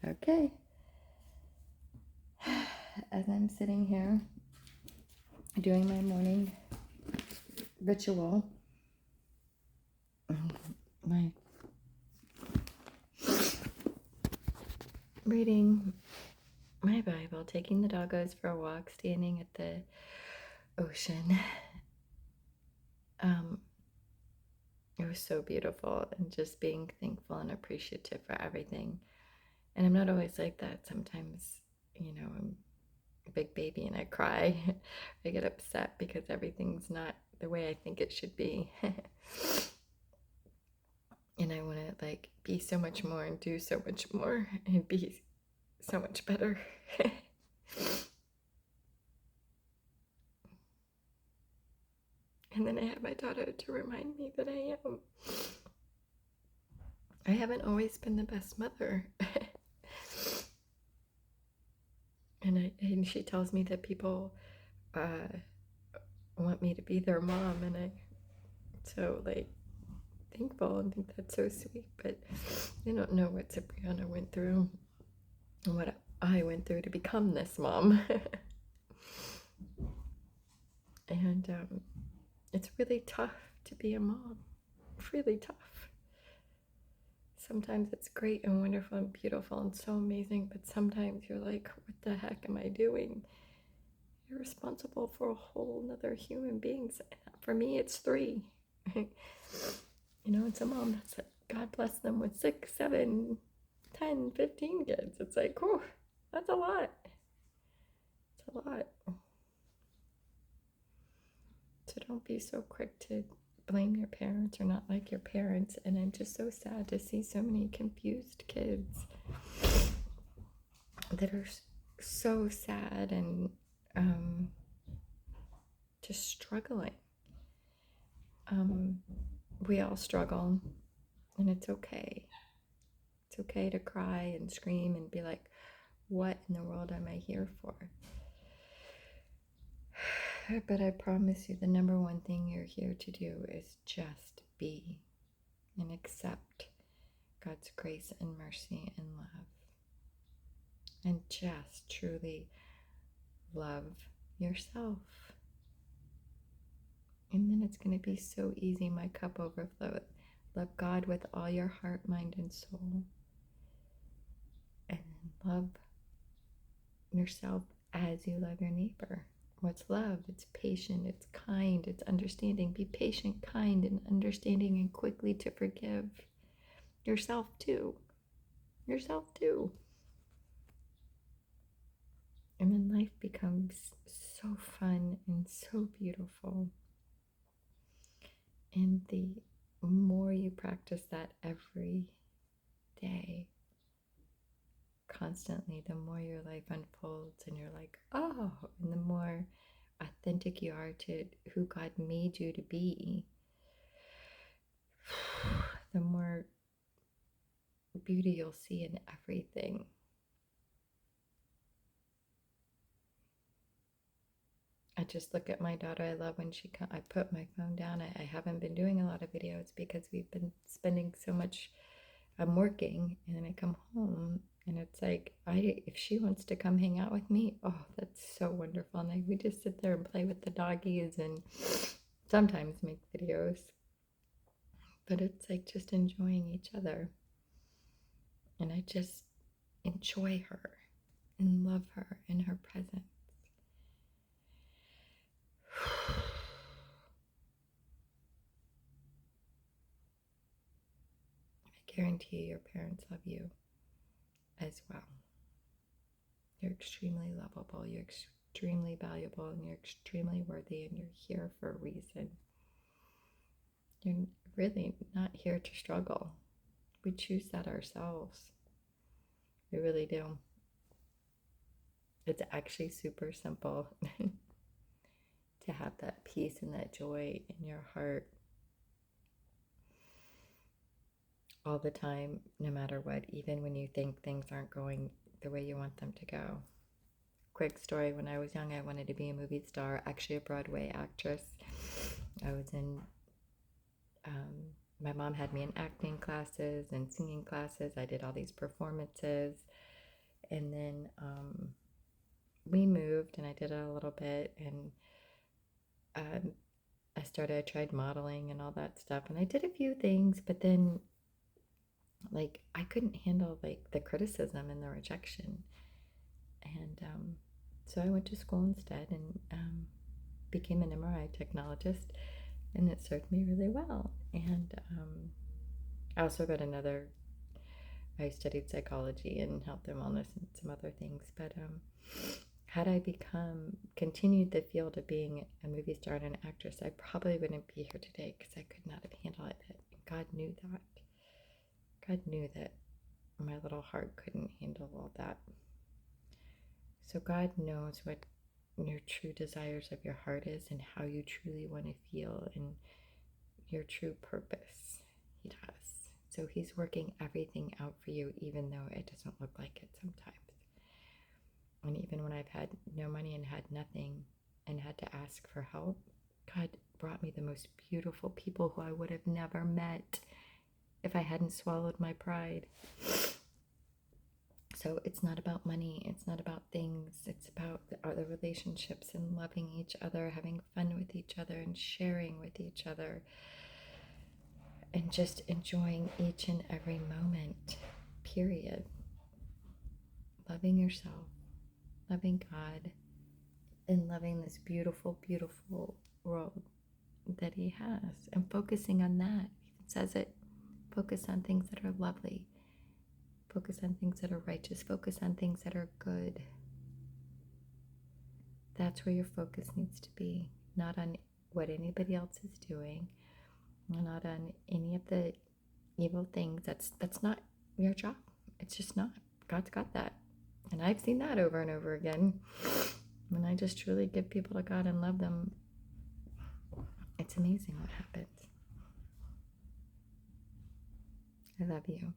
Okay. As I'm sitting here doing my morning ritual, my reading my Bible, taking the doggos for a walk, standing at the ocean. It was so beautiful, and just being thankful and appreciative for everything. And I'm not always like that. Sometimes, I'm a big baby and I cry. I get upset because everything's not the way I think it should be. And I want to be so much more and do so much more and be so much better. And then I have my daughter to remind me that I haven't always been the best mother. And she tells me that people want me to be their mom, and I so thankful and think that's so sweet. But they don't know what Cipriana went through and what I went through to become this mom. And it's really tough to be a mom. Really tough. Sometimes it's great and wonderful and beautiful and so amazing, but sometimes you're like, what the heck am I doing? You're responsible for a whole nother human being. For me, it's 3. It's a mom that's God bless them with 6, 7, 10, 15 kids. It's like, oh, that's a lot. It's a lot. So don't be so quick to blame your parents or not like your parents. And I'm just so sad to see so many confused kids that are so sad and just struggling. We all struggle, and it's okay. It's okay to cry and scream and be like, what in the world am I here for? But I promise you, the number one thing you're here to do is just be and accept God's grace and mercy and love. And just truly love yourself. And then it's going to be so easy. My cup overflows. Love God with all your heart, mind, and soul. And then love yourself as you love your neighbor. What's love? It's patient, it's kind, it's understanding. Be patient, kind, and understanding, and quickly to forgive yourself too. Yourself too. And then life becomes so fun and so beautiful. And the more you practice that every day, constantly, the more your life unfolds and you're like, oh, and the more authentic you are to who God made you to be, the more beauty you'll see in everything. I just look at my daughter. I love when I put my phone down. I haven't been doing a lot of videos because we've been spending so much. I'm working, and then I come home, and it's like, if she wants to come hang out with me, oh, that's so wonderful. And we just sit there and play with the doggies and sometimes make videos. But it's like just enjoying each other. And I just enjoy her and love her in her presence. I guarantee your parents love you as well. You're extremely lovable, you're extremely valuable, and you're extremely worthy, and you're here for a reason. You're really not here to struggle. We choose that ourselves. We really do. It's actually super simple to have that peace and that joy in your heart all the time, no matter what, even when you think things aren't going the way you want them to go. Quick story, when I was young, I wanted to be a movie star, actually a Broadway actress. I was in, my mom had me in acting classes and singing classes. I did all these performances. And then we moved, and I did it a little bit, and um, I tried modeling and all that stuff, and I did a few things, but then like I couldn't handle like the criticism and the rejection, and so I went to school instead and became an MRI technologist, and it served me really well. And I also got another. I studied psychology and health and wellness and some other things, but had I continued the field of being a movie star and an actress, I probably wouldn't be here today because I could not have handled it. God knew that. God knew that my little heart couldn't handle all that. So God knows what your true desires of your heart is and how you truly want to feel and your true purpose. He does. So he's working everything out for you, even though it doesn't look like it sometimes. And even when I've had no money and had nothing and had to ask for help, God brought me the most beautiful people who I would have never met if I hadn't swallowed my pride. So it's not about money, it's not about things, it's about the relationships and loving each other, having fun with each other and sharing with each other and just enjoying each and every moment, period. Loving yourself, loving God, and loving this beautiful, beautiful world that he has, and focusing on that. It says it, focus on things that are lovely, focus on things that are righteous, focus on things that are good. That's where your focus needs to be, not on what anybody else is doing, not on any of the evil things. That's not your job. It's just not. God's got that. And I've seen that over and over again. When I just truly give people to God and love them, it's amazing what happens. I love you.